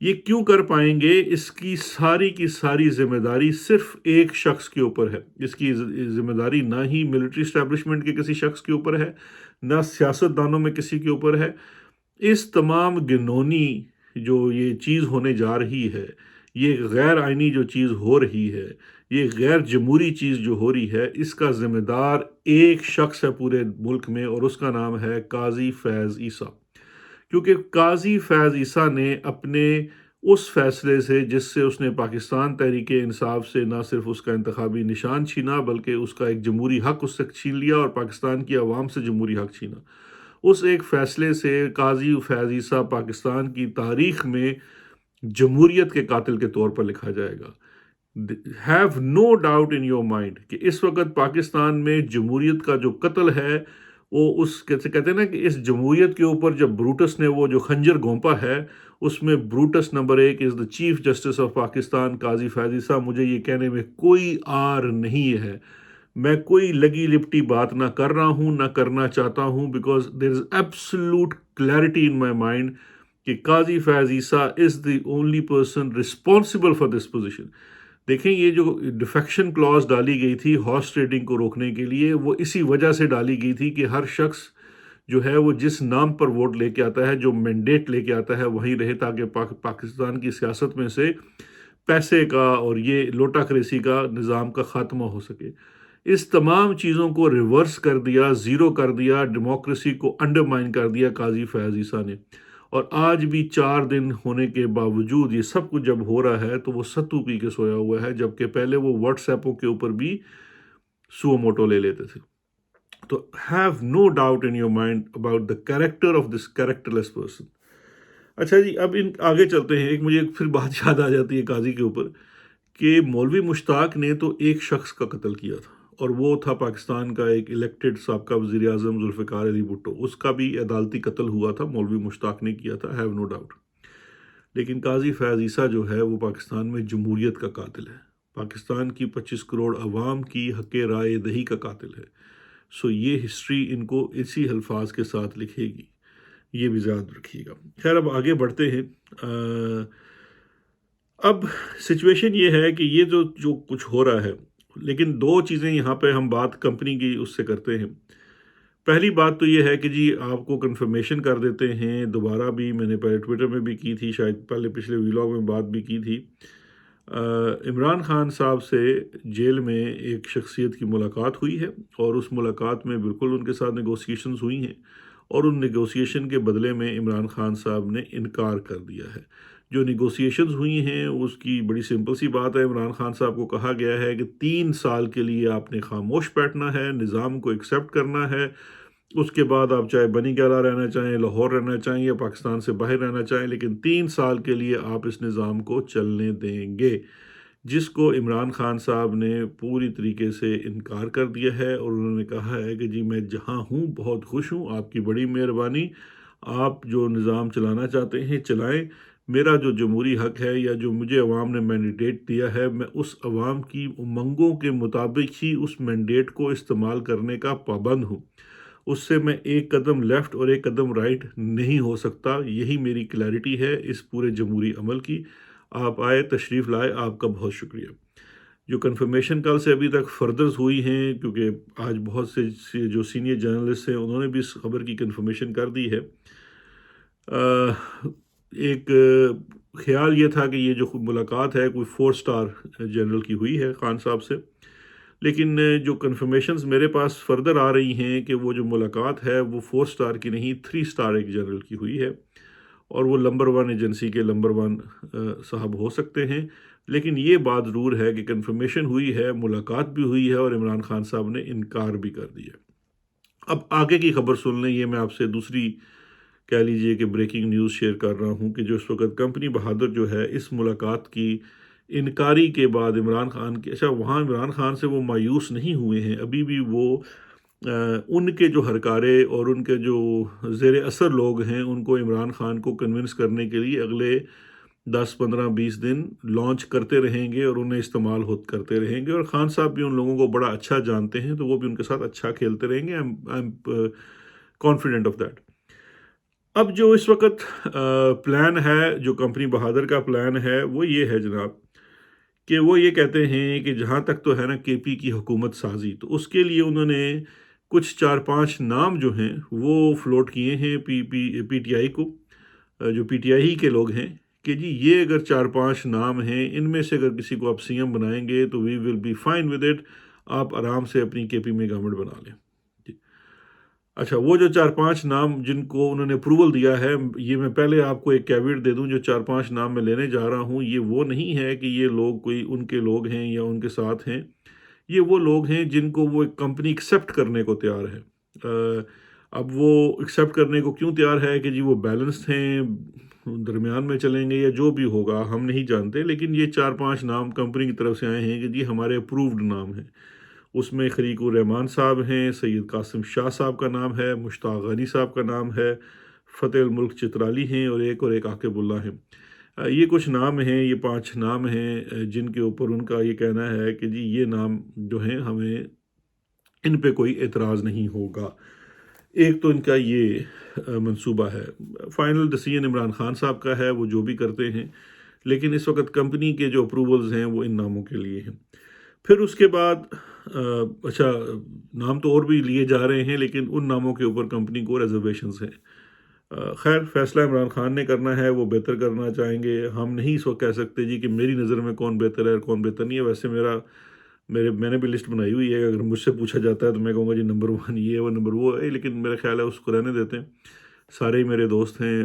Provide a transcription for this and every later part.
یہ کیوں کر پائیں گے؟ اس کی ساری ذمہ داری صرف ایک شخص کے اوپر ہے۔ اس کی ذمہ داری نہ ہی ملٹری اسٹیبلشمنٹ کے کسی شخص کے اوپر ہے، نہ سیاست دانوں میں کسی کے اوپر ہے۔ اس تمام گنونی جو یہ چیز ہونے جا رہی ہے، یہ غیر آئینی جو چیز ہو رہی ہے، یہ غیر جمہوری چیز جو ہو رہی ہے، اس کا ذمہ دار ایک شخص ہے پورے ملک میں، اور اس کا نام ہے قاضی فیض عیسیٰ۔ کیونکہ قاضی فیض عیسیٰ نے اپنے اس فیصلے سے، جس سے اس نے پاکستان تحریک انصاف سے نہ صرف اس کا انتخابی نشان چھینا، بلکہ اس کا ایک جمہوری حق اس سے چھین لیا اور پاکستان کی عوام سے جمہوری حق چھینا، اس ایک فیصلے سے قاضی فیض عیسیٰ پاکستان کی تاریخ میں جمہوریت کے قاتل کے طور پر لکھا جائے گا۔ Have no doubt in your mind کہ اس وقت پاکستان میں جمہوریت کا جو قتل ہے، وہ اس کہتے ہیں نا کہ اس جمہوریت کے اوپر جب بروٹس نے وہ جو خنجر گھونپا ہے، اس میں Brutus number 1 is the chief justice of Pakistan قاضی فیض عیسیٰ۔ مجھے یہ کہنے میں کوئی آر نہیں ہے، میں کوئی لگی لپٹی بات نہ کر رہا ہوں، نہ کرنا چاہتا ہوں، because there is absolute clarity in my mind کہ Qazi Faez Isa is the only person responsible for this position. دیکھیں، یہ جو ڈیفیکشن کلاز ڈالی گئی تھی ہارس ٹریڈنگ کو روکنے کے لیے، وہ اسی وجہ سے ڈالی گئی تھی کہ ہر شخص جو ہے وہ جس نام پر ووٹ لے کے آتا ہے، جو مینڈیٹ لے کے آتا ہے، وہیں رہے، تاکہ پاکستان کی سیاست میں سے پیسے کا اور یہ لوٹاکریسی کا نظام کا خاتمہ ہو سکے۔ اس تمام چیزوں کو ریورس کر دیا، زیرو کر دیا، ڈیموکریسی کو انڈرمائن کر دیا قاضی فیض عیسیٰ نے۔ اور آج بھی 4 دن ہونے کے باوجود یہ سب کچھ جب ہو رہا ہے تو وہ ستو پی کے سویا ہوا ہے، جبکہ پہلے وہ واٹس ایپوں کے اوپر بھی سو موٹو لے لیتے تھے۔ تو have no doubt in your mind about the character of this character less person. اچھا جی، اب آگے چلتے ہیں۔ ایک مجھے پھر بات یاد آ جاتی ہے قاضی کے اوپر کہ مولوی مشتاق نے تو ایک شخص کا قتل کیا تھا، اور وہ تھا پاکستان کا ایک الیکٹڈ سابقہ وزیر اعظم ذوالفقار علی بھٹو۔ اس کا بھی عدالتی قتل ہوا تھا، مولوی مشتاق نے کیا تھا، ہیو نو ڈاؤٹ۔ لیکن قاضی فیض عیسیٰ جو ہے وہ پاکستان میں جمہوریت کا قاتل ہے، پاکستان کی 25 کروڑ عوام کی حق رائے دہی کا قاتل ہے۔ سو یہ ہسٹری ان کو اسی الفاظ کے ساتھ لکھے گی، یہ بھی یاد رکھیے گا۔ خیر، اب آگے بڑھتے ہیں۔ اب سچویشن یہ ہے کہ یہ جو کچھ ہو رہا ہے، لیکن 2 چیزیں یہاں پہ ہم بات کمپنی کی اس سے کرتے ہیں۔ پہلی بات تو یہ ہے کہ جی آپ کو کنفرمیشن کر دیتے ہیں، دوبارہ بھی میں نے پہلے ٹویٹر میں بھی کی تھی، شاید پہلے پچھلے ویلاگ میں بات بھی کی تھی۔ عمران خان صاحب سے جیل میں ایک شخصیت کی ملاقات ہوئی ہے، اور اس ملاقات میں بالکل ان کے ساتھ نیگوسیشنز ہوئی ہیں، اور ان نیگوسیشن کے بدلے میں عمران خان صاحب نے انکار کر دیا ہے۔ جو نیگوسیشنز ہوئی ہیں اس کی بڑی سمپل سی بات ہے، عمران خان صاحب کو کہا گیا ہے کہ 3 سال کے لیے آپ نے خاموش بیٹھنا ہے، نظام کو ایکسیپٹ کرنا ہے، اس کے بعد آپ چاہے بنی گالا رہنا چاہیں، لاہور رہنا چاہیں یا پاکستان سے باہر رہنا چاہیں، لیکن 3 سال کے لیے آپ اس نظام کو چلنے دیں گے، جس کو عمران خان صاحب نے پوری طریقے سے انکار کر دیا ہے، اور انہوں نے کہا ہے کہ جی میں جہاں ہوں بہت خوش ہوں، آپ کی بڑی مہربانی، آپ جو نظام چلانا چاہتے ہیں چلائیں، میرا جو جمہوری حق ہے یا جو مجھے عوام نے مینڈیٹ دیا ہے، میں اس عوام کی امنگوں کے مطابق ہی اس مینڈیٹ کو استعمال کرنے کا پابند ہوں، اس سے میں ایک قدم لیفٹ اور ایک قدم رائٹ نہیں ہو سکتا۔ یہی میری کلیئرٹی ہے اس پورے جمہوری عمل کی۔ آپ آئے، تشریف لائے، آپ کا بہت شکریہ۔ جو کنفرمیشن کل سے ابھی تک فردرز ہوئی ہیں، کیونکہ آج بہت سے جو سینئر جرنلسٹ ہیں انہوں نے بھی اس خبر کی کنفرمیشن کر دی ہے۔ ایک خیال یہ تھا کہ یہ جو ملاقات ہے کوئی 4 سٹار جنرل کی ہوئی ہے خان صاحب سے، لیکن جو کنفرمیشنز میرے پاس فردر آ رہی ہیں کہ وہ جو ملاقات ہے وہ 4 سٹار کی نہیں، 3 سٹار ایک جنرل کی ہوئی ہے، اور وہ نمبر 1 ایجنسی کے نمبر 1 صاحب ہو سکتے ہیں۔ لیکن یہ بات ضرور ہے کہ کنفرمیشن ہوئی ہے، ملاقات بھی ہوئی ہے، اور عمران خان صاحب نے انکار بھی کر دیا۔ اب آگے کی خبر سن لیں، یہ میں آپ سے دوسری کہہ لیجئے کہ بریکنگ نیوز شیئر کر رہا ہوں کہ جو اس وقت کمپنی بہادر جو ہے اس ملاقات کی انکاری کے بعد عمران خان کے وہاں عمران خان سے وہ مایوس نہیں ہوئے ہیں، ابھی بھی وہ ان کے جو ہرکارے اور ان کے جو زیر اثر لوگ ہیں ان کو عمران خان کو کنونس کرنے کے لیے اگلے 10 15 20 دن لانچ کرتے رہیں گے اور انہیں استعمال کرتے رہیں گے، اور خان صاحب بھی ان لوگوں کو بڑا اچھا جانتے ہیں تو وہ بھی ان کے ساتھ اچھا کھیلتے رہیں گے۔ I am confident of that. اب جو اس وقت پلان ہے، جو کمپنی بہادر کا پلان ہے، وہ یہ ہے جناب کہ وہ یہ کہتے ہیں کہ جہاں تک تو ہے نا کے پی کی حکومت سازی، تو اس کے لیے انہوں نے کچھ 4-5 نام جو ہیں وہ فلوٹ کیے ہیں پی ٹی آئی کو، جو پی ٹی آئی کے لوگ ہیں، کہ جی یہ اگر 4-5 نام ہیں، ان میں سے اگر کسی کو آپ سی ایم بنائیں گے تو we will be fine with it, آپ آرام سے اپنی کے پی میں گورنمنٹ بنا لیں۔ جی اچھا، وہ جو 4-5 نام جن کو انہوں نے اپروول دیا ہے، یہ میں پہلے آپ کو ایک کیویٹ دے دوں، جو 4-5 نام میں لینے جا رہا ہوں، یہ وہ نہیں ہے کہ یہ لوگ کوئی ان کے لوگ ہیں یا ان کے ساتھ ہیں، یہ وہ لوگ ہیں جن کو وہ ایک کمپنی ایکسیپٹ کرنے کو تیار ہے۔ اب وہ ایکسیپٹ کرنے کو کیوں تیار ہے کہ جی وہ بیلنسڈ ہیں، درمیان میں چلیں گے یا جو بھی ہوگا ہم نہیں جانتے، لیکن یہ 4-5 نام کمپنی کی طرف سے آئے ہیں کہ جی ہمارے اپرووڈ نام ہیں۔ اس میں خلیق الرحمان صاحب ہیں، سید قاسم شاہ صاحب کا نام ہے، مشتاق غنی صاحب کا نام ہے، فتح الملک چترالی ہیں، اور ایک عاقب اللہ ہیں۔ یہ کچھ نام ہیں، یہ 5 نام ہیں جن کے اوپر ان کا یہ کہنا ہے کہ جی یہ نام جو ہیں ہمیں ان پہ کوئی اعتراض نہیں ہوگا۔ ایک تو ان کا یہ منصوبہ ہے۔ فائنل ڈیسیژن عمران خان صاحب کا ہے، وہ جو بھی کرتے ہیں، لیکن اس وقت کمپنی کے جو اپروولز ہیں وہ ان ناموں کے لیے ہیں۔ پھر اس کے بعد اچھا، نام تو اور بھی لیے جا رہے ہیں، لیکن ان ناموں کے اوپر کمپنی کو ریزرویشنز ہیں۔ خیر، فیصلہ عمران خان نے کرنا ہے، وہ بہتر کرنا چاہیں گے، ہم نہیں اس وقت کہہ سکتے جی کہ میری نظر میں کون بہتر ہے اور کون بہتر نہیں ہے۔ ویسے میں نے بھی لسٹ بنائی ہوئی ہے، اگر مجھ سے پوچھا جاتا ہے تو میں کہوں گا جی نمبر 1 یہ ہے، وہ نمبر وہ ہے، لیکن میرا خیال ہے اس کو رہنے دیتے ہیں۔ سارے ہی میرے دوست ہیں،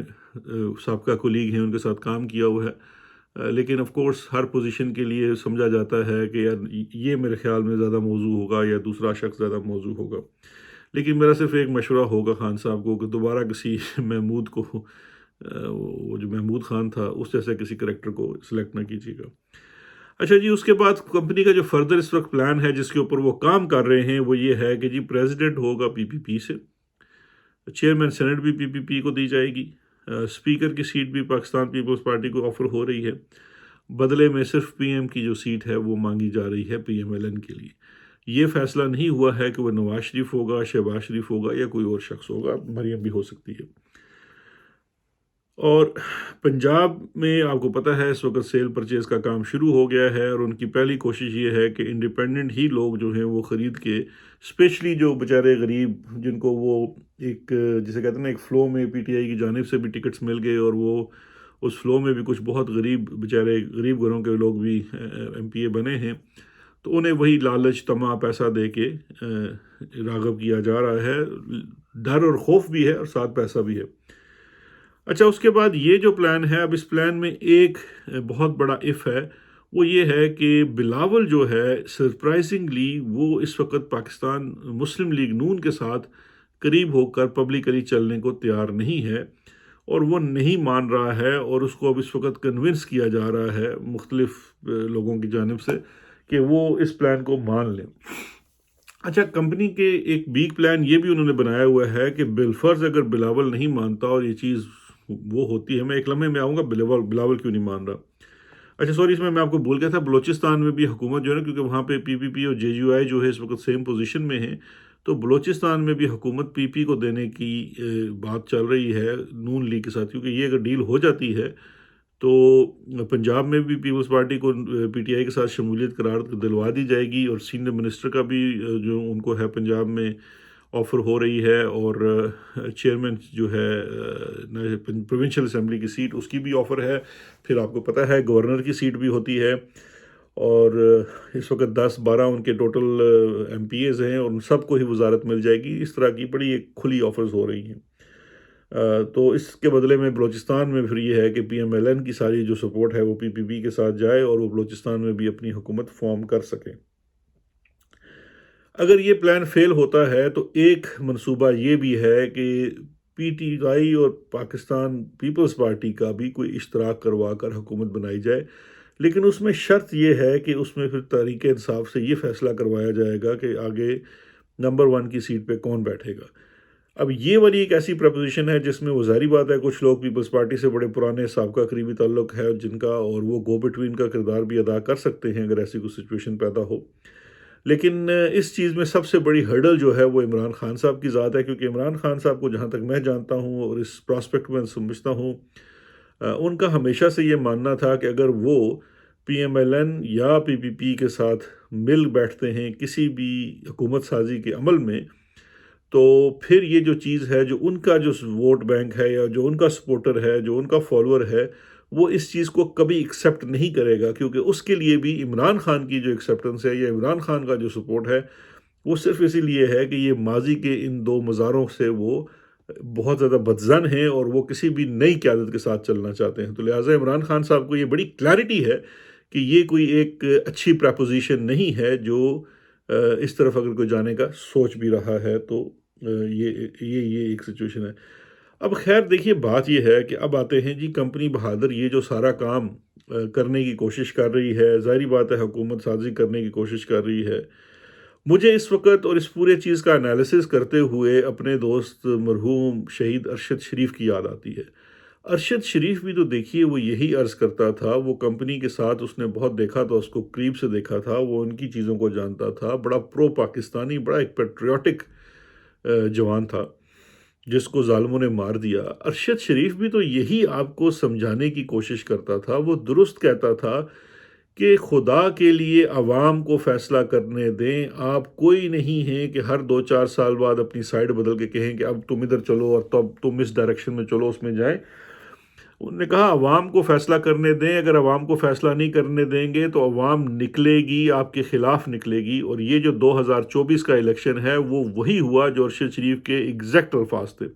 سابقہ کولیگ ہیں، ان کے ساتھ کام کیا ہوا ہے، لیکن آف کورس ہر پوزیشن کے لیے سمجھا جاتا ہے کہ یار یہ میرے خیال میں زیادہ موزوں ہوگا یا دوسرا شخص زیادہ موزوں ہوگا۔ لیکن میرا صرف ایک مشورہ ہوگا خان صاحب کو کہ دوبارہ کسی محمود کو، وہ جو محمود خان تھا، اس جیسے کسی کریکٹر کو سلیکٹ نہ کیجیے گا۔ اچھا جی، اس کے بعد کمپنی کا جو فردر اس وقت پلان ہے جس کے اوپر وہ کام کر رہے ہیں، وہ یہ ہے کہ جی پریزیڈنٹ ہوگا پی پی پی سے، چیئرمین سینٹ بھی پی پی پی کو دی جائے گی، اسپیکر کی سیٹ بھی پاکستان پیپلز پارٹی کو آفر ہو رہی ہے، بدلے میں صرف پی ایم کی جو سیٹ ہے وہ مانگی جا رہی ہے پی ایم ایل این کے لیے۔ یہ فیصلہ نہیں ہوا ہے کہ وہ نواز شریف ہوگا، شہباز شریف ہوگا یا کوئی اور شخص ہوگا، مریم بھی ہو سکتی ہے۔ اور پنجاب میں آپ کو پتہ ہے اس وقت سیل پرچیز کا کام شروع ہو گیا ہے، اور ان کی پہلی کوشش یہ ہے کہ انڈیپینڈنٹ ہی لوگ جو ہیں وہ خرید کے، اسپیشلی جو بیچارے غریب جن کو وہ ایک جسے کہتے ہیں نا ایک فلو میں پی ٹی آئی کی جانب سے بھی ٹکٹس مل گئے، اور وہ اس فلو میں بھی کچھ بہت غریب بیچارے غریب گھروں کے لوگ بھی ایم پی اے بنے ہیں، تو انہیں وہی لالچ طمع پیسہ دے کے راغب کیا جا رہا ہے۔ ڈر اور خوف بھی ہے اور ساتھ پیسہ بھی ہے۔ اچھا، اس کے بعد یہ جو پلان ہے، اب اس پلان میں ایک بہت بڑا اف ہے، وہ یہ ہے کہ بلاول جو ہے سرپرائزنگلی وہ اس وقت پاکستان مسلم لیگ نون کے ساتھ قریب ہو کر پبلکلی چلنے کو تیار نہیں ہے، اور وہ نہیں مان رہا ہے، اور اس کو اب اس وقت کنونس کیا جا رہا ہے مختلف لوگوں کی جانب سے کہ وہ اس پلان کو مان لیں۔ اچھا، کمپنی کے ایک بیگ پلان یہ بھی انہوں نے بنایا ہوا ہے کہ بالفرض اگر بلاول نہیں مانتا، اور یہ چیز وہ ہوتی ہے، میں ایک لمحے میں آؤں گا بلاول کیوں نہیں مان رہا۔ اچھا سوری، اس میں آپ کو بول گیا تھا، بلوچستان میں بھی حکومت جو ہے نا، کیونکہ وہاں پہ پی پی پی اور جے یو آئی جو ہے اس وقت سیم پوزیشن میں ہیں، تو بلوچستان میں بھی حکومت پی پی کو دینے کی بات چل رہی ہے نون لیگ کے ساتھ، کیونکہ یہ اگر ڈیل ہو جاتی ہے تو پنجاب میں بھی پیپلز پارٹی کو پی ٹی آئی کے ساتھ شمولیت قرار دلوا دی جائے گی، اور سینئر منسٹر کا بھی جو ان کو ہے پنجاب میں آفر ہو رہی ہے، اور چیئرمین جو ہے پروونشل اسمبلی کی سیٹ اس کی بھی آفر ہے۔ پھر آپ کو پتہ ہے گورنر کی سیٹ بھی ہوتی ہے، اور اس وقت 10-12 ان کے ٹوٹل ایم پی ایز ہیں، اور ان سب کو ہی وزارت مل جائے گی۔ اس طرح کی بڑی ایک کھلی آفرز ہو رہی ہیں۔ تو اس کے بدلے میں بلوچستان میں پھر یہ ہے کہ پی ایم ایل این کی ساری جو سپورٹ ہے وہ پی پی پی کے ساتھ جائے، اور وہ بلوچستان میں بھی اپنی حکومت فارم کر سکے۔ اگر یہ پلان فیل ہوتا ہے تو ایک منصوبہ یہ بھی ہے کہ پی ٹی آئی اور پاکستان پیپلز پارٹی کا بھی کوئی اشتراک کروا کر حکومت بنائی جائے، لیکن اس میں شرط یہ ہے کہ اس میں پھر تحریک انصاف سے یہ فیصلہ کروایا جائے گا کہ آگے نمبر 1 کی سیٹ پہ کون بیٹھے گا۔ اب یہ والی ایک ایسی پرپوزیشن ہے جس میں وہ ظاہری بات ہے کچھ لوگ پیپلز پارٹی سے بڑے پرانے سابقہ قریبی تعلق ہے جن کا، اور وہ گو بٹوین کا کردار بھی ادا کر سکتے ہیں اگر ایسی کوئی سچویشن پیدا ہو، لیکن اس چیز میں سب سے بڑی ہرڈل جو ہے وہ عمران خان صاحب کی ذات ہے، کیونکہ عمران خان صاحب کو جہاں تک میں جانتا ہوں اور اس پراسپیکٹ میں سمجھتا ہوں، ان کا ہمیشہ سے یہ ماننا تھا کہ اگر وہ پی ایم ایل این یا پی پی پی کے ساتھ مل بیٹھتے ہیں کسی بھی حکومت سازی کے عمل میں، تو پھر یہ جو چیز ہے، جو ان کا جو ووٹ بینک ہے یا جو ان کا سپورٹر ہے، جو ان کا فالوور ہے، وہ اس چیز کو کبھی ایکسیپٹ نہیں کرے گا، کیونکہ اس کے لیے بھی عمران خان کی جو ایکسیپٹنس ہے یا عمران خان کا جو سپورٹ ہے، وہ صرف اسی لیے ہے کہ یہ ماضی کے ان دو مزاروں سے وہ بہت زیادہ بدظن ہیں اور وہ کسی بھی نئی قیادت کے ساتھ چلنا چاہتے ہیں، تو لہٰذا عمران خان صاحب کو یہ بڑی کلیئرٹی ہے کہ یہ کوئی ایک اچھی پریپوزیشن نہیں ہے، جو اس طرف اگر کوئی جانے کا سوچ بھی رہا ہے تو یہ ایک سچویشن ہے۔ اب خیر دیکھیے، بات یہ ہے کہ اب آتے ہیں جی کمپنی بہادر یہ جو سارا کام کرنے کی کوشش کر رہی ہے، ظاہری بات ہے حکومت سازی کرنے کی کوشش کر رہی ہے۔ مجھے اس وقت اور اس پورے چیز کا انالیسس کرتے ہوئے اپنے دوست مرحوم شہید ارشد شریف کی یاد آتی ہے۔ ارشد شریف بھی تو دیکھیے وہ یہی عرض کرتا تھا، وہ کمپنی کے ساتھ اس نے بہت دیکھا تھا، اس کو قریب سے دیکھا تھا، وہ ان کی چیزوں کو جانتا تھا، بڑا پرو پاکستانی، بڑا ایک پیٹریوٹک جوان تھا جس کو ظالموں نے مار دیا۔ ارشد شریف بھی تو یہی آپ کو سمجھانے کی کوشش کرتا تھا، وہ درست کہتا تھا کہ خدا کے لیے عوام کو فیصلہ کرنے دیں، آپ کوئی نہیں ہیں کہ ہر 2-4 سال بعد اپنی سائڈ بدل کے کہیں کہ اب تم ادھر چلو اور تب تم اس ڈائریکشن میں چلو، اس میں جائیں۔ انہوں نے کہا عوام کو فیصلہ کرنے دیں، اگر عوام کو فیصلہ نہیں کرنے دیں گے تو عوام نکلے گی، آپ کے خلاف نکلے گی، اور یہ جو 2024 کا الیکشن ہے وہ وہی ہوا جو ارشد شریف کے ایگزیکٹ الفاظ تھے۔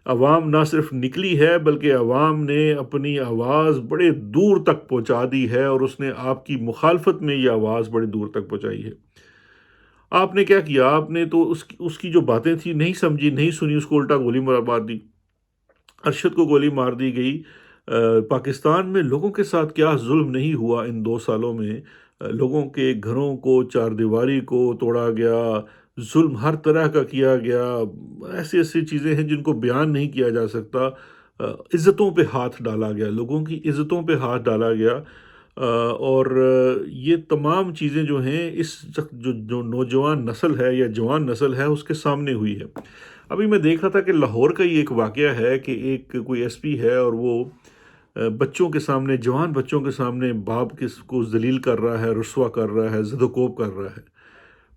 عوام نہ صرف نکلی ہے بلکہ عوام نے اپنی آواز بڑے دور تک پہنچا دی ہے، اور اس نے آپ کی مخالفت میں یہ آواز بڑے دور تک پہنچائی ہے۔ آپ نے کیا کیا؟ آپ نے تو اس کی جو باتیں تھیں نہیں سمجھی، نہیں سنی، اس کو الٹا گولی مار دی۔ ارشد کو گولی مار دی گئی۔ پاکستان میں لوگوں کے ساتھ کیا ظلم نہیں ہوا ان 2 سالوں میں، لوگوں کے گھروں کو، چار دیواری کو توڑا گیا، ظلم ہر طرح کا کیا گیا، ایسی ایسی چیزیں ہیں جن کو بیان نہیں کیا جا سکتا۔ عزتوں پہ ہاتھ ڈالا گیا، لوگوں کی عزتوں پہ ہاتھ ڈالا گیا، اور یہ تمام چیزیں جو ہیں اس جو نوجوان نسل ہے یا جوان نسل ہے اس کے سامنے ہوئی ہے۔ ابھی میں دیکھ رہا تھا کہ لاہور کا یہ ایک واقعہ ہے کہ ایک کوئی ایس پی ہے اور وہ بچوں کے سامنے، جوان بچوں کے سامنے باپ کو ذلیل کر رہا ہے، رسوا کر رہا ہے، زد و کوب کر رہا ہے۔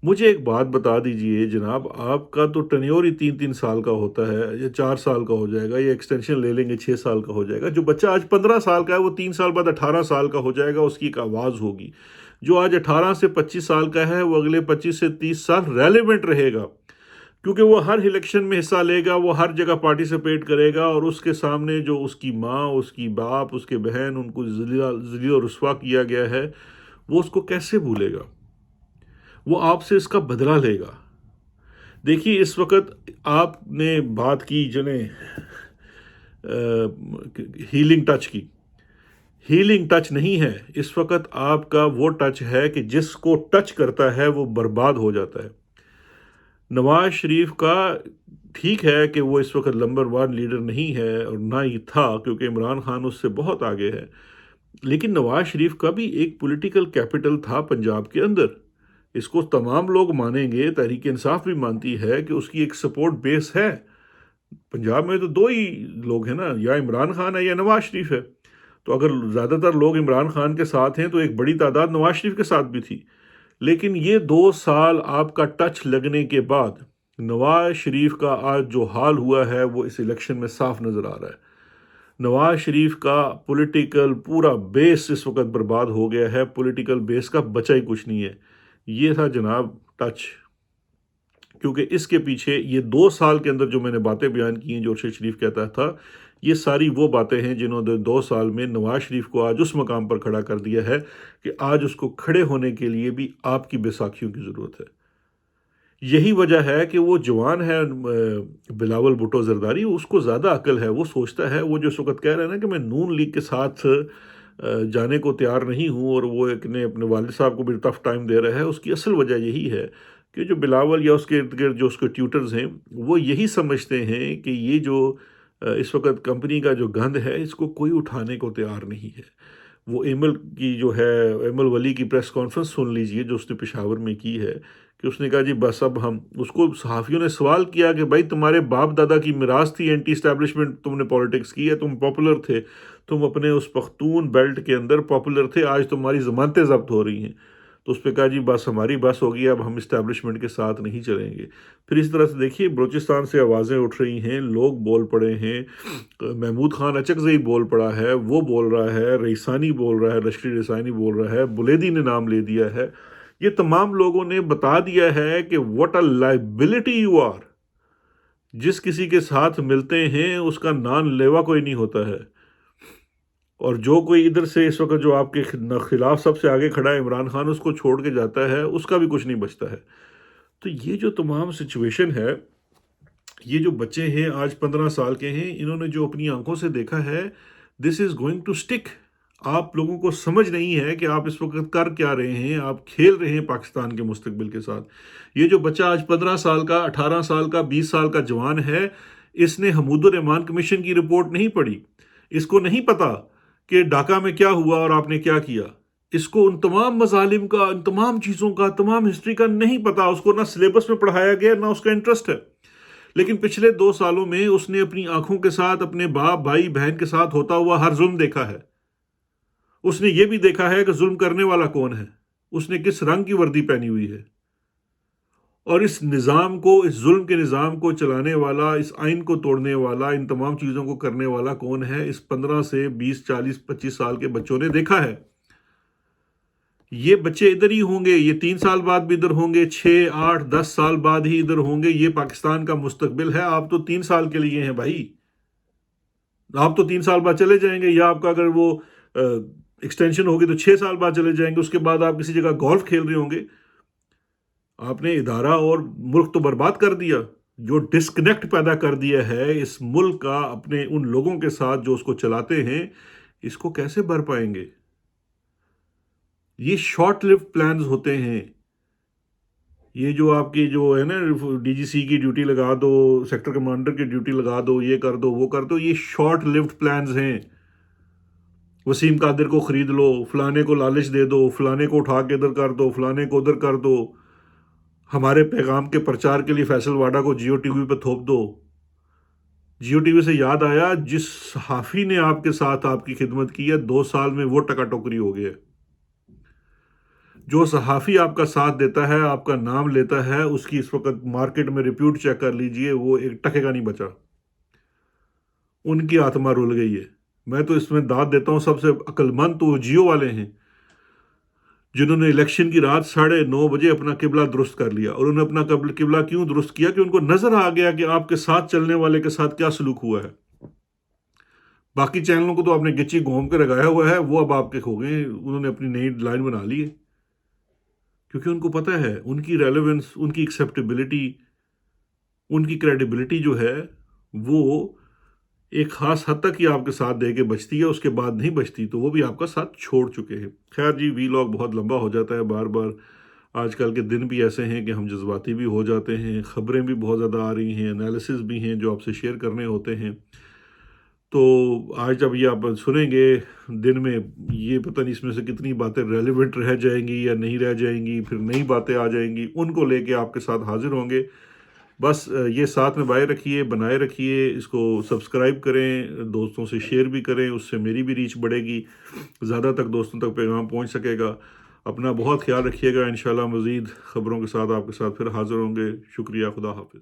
مجھے ایک بات بتا دیجئے جناب، آپ کا تو ٹینیور ہی 3 سال کا ہوتا ہے یا 4 سال کا ہو جائے گا، یا ایکسٹینشن لے لیں گے 6 سال کا ہو جائے گا۔ جو بچہ آج 15 سال کا ہے وہ 3 سال بعد 18 سال کا ہو جائے گا، اس کی ایک آواز ہوگی۔ جو آج 18 سے 25 سال کا ہے وہ اگلے 25 سے 30 سال ریلیونٹ رہے گا، کیونکہ وہ ہر الیکشن میں حصہ لے گا، وہ ہر جگہ پارٹیسپیٹ کرے گا، اور اس کے سامنے جو اس کی ماں، اس کی باپ، اس کے بہن، ان کو ذلیل و رسوا کیا گیا ہے، وہ اس کو کیسے بھولے گا؟ وہ آپ سے اس کا بدلہ لے گا۔ دیکھیے اس وقت آپ نے بات کی جنہیں ہیلنگ ٹچ کی، ہیلنگ ٹچ نہیں ہے، اس وقت آپ کا وہ ٹچ ہے کہ جس کو ٹچ کرتا ہے وہ برباد ہو جاتا ہے۔ نواز شریف کا ٹھیک ہے کہ وہ اس وقت نمبر 1 لیڈر نہیں ہے، اور نہ ہی تھا، کیونکہ عمران خان اس سے بہت آگے ہے، لیکن نواز شریف کا بھی ایک پولیٹیکل کیپٹل تھا پنجاب کے اندر۔ اس کو تمام لوگ مانیں گے، تحریک انصاف بھی مانتی ہے کہ اس کی ایک سپورٹ بیس ہے۔ پنجاب میں تو 2 ہی لوگ ہیں نا، یا عمران خان ہے یا نواز شریف ہے، تو اگر زیادہ تر لوگ عمران خان کے ساتھ ہیں تو ایک بڑی تعداد نواز شریف کے ساتھ بھی تھی۔ لیکن یہ 2 سال آپ کا ٹچ لگنے کے بعد نواز شریف کا آج جو حال ہوا ہے وہ اس الیکشن میں صاف نظر آ رہا ہے۔ نواز شریف کا پولیٹیکل پورا بیس اس وقت برباد ہو گیا ہے، پولیٹیکل بیس کا بچا ہی کچھ نہیں ہے۔ یہ تھا جناب ٹچ، کیونکہ اس کے پیچھے یہ 2 سال کے اندر جو میں نے باتیں بیان کی ہیں، جو ارشد شریف کہتا تھا، یہ ساری وہ باتیں ہیں جنہوں نے 2 سال میں نواز شریف کو آج اس مقام پر کھڑا کر دیا ہے کہ آج اس کو کھڑے ہونے کے لیے بھی آپ کی بیساکھیوں کی ضرورت ہے۔ یہی وجہ ہے کہ وہ جوان ہے بلاول بھٹو زرداری، اس کو زیادہ عقل ہے، وہ سوچتا ہے، وہ جو اس وقت کہہ رہا ہے نا کہ میں نون لیگ کے ساتھ جانے کو تیار نہیں ہوں، اور وہ اپنے والد صاحب کو بھی ٹف ٹائم دے رہا ہے، اس کی اصل وجہ یہی ہے کہ جو بلاول یا اس کے ارد گرد جو اس کے ٹیوٹرز ہیں وہ یہی سمجھتے ہیں کہ یہ جو اس وقت کمپنی کا جو گند ہے اس کو کوئی اٹھانے کو تیار نہیں ہے۔ وہ ایمل کی جو ہے ایمل ولی کی پریس کانفرنس سن لیجئے جو اس نے پشاور میں کی ہے، کہ اس نے کہا جی بس اب ہم اس کو صحافیوں نے سوال کیا کہ بھائی تمہارے باپ دادا کی میراث تھی اینٹی اسٹیبلشمنٹ، تم نے پالیٹکس کی ہے، تم پاپولر تھے، تم اپنے اس پختون بیلٹ کے اندر پاپولر تھے، آج تمہاری ضمانتیں ضبط ہو رہی ہیں۔ تو اس پہ کہا جی بس ہماری بس ہوگی، اب ہم اسٹیبلشمنٹ کے ساتھ نہیں چلیں گے۔ پھر اس طرح سے دیکھیے بلوچستان سے آوازیں اٹھ رہی ہیں، لوگ بول پڑے ہیں، محمود خان اچکزئی بول پڑا ہے، وہ بول رہا ہے، ریسانی بول رہا ہے، لشکری ریسانی بول رہا ہے، بلیدی نے نام لے دیا ہے۔ یہ تمام لوگوں نے بتا دیا ہے کہ what a liability you are. جس کسی کے ساتھ ملتے ہیں اس کا نان لیوا کوئی نہیں ہوتا ہے، اور جو کوئی ادھر سے اس وقت جو آپ کے خلاف سب سے آگے کھڑا ہے عمران خان، اس کو چھوڑ کے جاتا ہے، اس کا بھی کچھ نہیں بچتا ہے۔ تو یہ جو تمام سچویشن ہے، یہ جو بچے ہیں آج 15 سال کے ہیں، انہوں نے جو اپنی آنکھوں سے دیکھا ہے، دس از گوئنگ ٹو اسٹک۔ آپ لوگوں کو سمجھ نہیں ہے کہ آپ اس وقت کر کیا رہے ہیں، آپ کھیل رہے ہیں پاکستان کے مستقبل کے ساتھ۔ یہ جو بچہ آج 15 سال کا، 18 سال کا، 20 سال کا جوان ہے، اس نے حمود الرحمان کمیشن کی رپورٹ نہیں پڑھی، اس کو نہیں پتا کہ ڈھاکہ میں کیا ہوا اور آپ نے کیا کیا، اس کو ان تمام مظالم کا، ان تمام چیزوں کا، تمام ہسٹری کا نہیں پتا، اس کو نہ سلیبس میں پڑھایا گیا نہ اس کا انٹرسٹ ہے۔ لیکن پچھلے 2 سالوں میں اس نے اپنی آنکھوں کے ساتھ اپنے باپ، بھائی، بہن کے ساتھ ہوتا ہوا ہر ظلم دیکھا ہے۔ اس نے یہ بھی دیکھا ہے کہ ظلم کرنے والا کون ہے، اس نے کس رنگ کی وردی پہنی ہوئی ہے، اور اس نظام کو، اس ظلم کے نظام کو چلانے والا، اس آئین کو توڑنے والا، ان تمام چیزوں کو کرنے والا کون ہے، اس 15 سے 20، 40، 25 سال کے بچوں نے دیکھا ہے۔ یہ بچے ادھر ہی ہوں گے، یہ 3 سال بعد بھی ادھر ہوں گے، 6، 8، 10 سال بعد ہی ادھر ہوں گے۔ یہ پاکستان کا مستقبل ہے۔ آپ تو 3 سال کے لیے ہیں بھائی، آپ تو 3 سال بعد چلے جائیں گے، یا آپ کا اگر وہ ایکسٹینشن ہوگی تو 6 سال بعد چلے جائیں گے، اس کے بعد آپ کسی جگہ گولف کھیل رہے ہوں گے۔ آپ نے ادارہ اور ملک تو برباد کر دیا، جو ڈسکنیکٹ پیدا کر دیا ہے اس ملک کا اپنے ان لوگوں کے ساتھ جو اس کو چلاتے ہیں، اس کو کیسے بھر پائیں گے؟ یہ شارٹ لیو پلانز ہوتے ہیں۔ یہ جو آپ کی جو ہے نا ڈی جی سی کی ڈیوٹی لگا دو، سیکٹر کمانڈر کی ڈیوٹی لگا دو، یہ کر دو، وہ کر دو، یہ شارٹ لیوڈ پلانز ہیں۔ وسیم قادر کو خرید لو، فلانے کو لالچ دے دو، فلانے کو اٹھا کے ادھر کر دو، فلانے کو ادھر کر دو، ہمارے پیغام کے پرچار کے لیے فیصل واڈا کو جیو ٹی وی پہ تھوپ دو۔ جیو ٹی وی سے یاد آیا، جس صحافی نے آپ کے ساتھ آپ کی خدمت کی ہے، 2 سال میں وہ ٹکا ٹوکری ہو گیا ہے۔ جو صحافی آپ کا ساتھ دیتا ہے، آپ کا نام لیتا ہے، اس کی اس وقت مارکیٹ میں ریپیوٹ چیک کر لیجئے، وہ ایک ٹکے کا نہیں بچا۔ ان کی آتما رول گئی ہے۔ میں تو اس میں داد دیتا ہوں، سب سے عقل مند تو وہ جیو والے ہیں، جنہوں نے الیکشن کی رات 9:30 بجے اپنا قبلہ درست کر لیا۔ اور انہوں نے اپنا قبلہ کیوں درست کیا؟ کہ ان کو نظر آ گیا کہ آپ کے ساتھ چلنے والے کے ساتھ کیا سلوک ہوا ہے۔ باقی چینلوں کو تو آپ نے گچی گھوم کے لگایا ہوا ہے، وہ اب آپ کے کھو گئے، انہوں نے اپنی نئی لائن بنا لی ہے، کیونکہ ان کو پتہ ہے ان کی ریلیونس، ان کی ایکسیپٹیبلٹی، ان کی کریڈیبلٹی جو ہے وہ ایک خاص حد تک ہی آپ کے ساتھ دے کے بچتی ہے، اس کے بعد نہیں بچتی، تو وہ بھی آپ کا ساتھ چھوڑ چکے ہیں۔ خیر جی، وی لاگ بہت لمبا ہو جاتا ہے بار بار، آج کل کے دن بھی ایسے ہیں کہ ہم جذباتی بھی ہو جاتے ہیں، خبریں بھی بہت زیادہ آ رہی ہیں، انالیسز بھی ہیں جو آپ سے شیئر کرنے ہوتے ہیں۔ تو آج جب یہ آپ سنیں گے دن میں، یہ پتہ نہیں اس میں سے کتنی باتیں ریلیونٹ رہ جائیں گی یا نہیں رہ جائیں گی، پھر نئی باتیں آ جائیں گی، ان کو لے کے آپ کے ساتھ حاضر ہوں گے۔ بس یہ ساتھ میں بنائے رکھیے، اس کو سبسکرائب کریں، دوستوں سے شیئر بھی کریں، اس سے میری بھی ریچ بڑھے گی، زیادہ تک دوستوں تک پیغام پہنچ سکے گا۔ اپنا بہت خیال رکھیے گا، انشاءاللہ مزید خبروں کے ساتھ آپ کے ساتھ پھر حاضر ہوں گے۔ شکریہ، خدا حافظ۔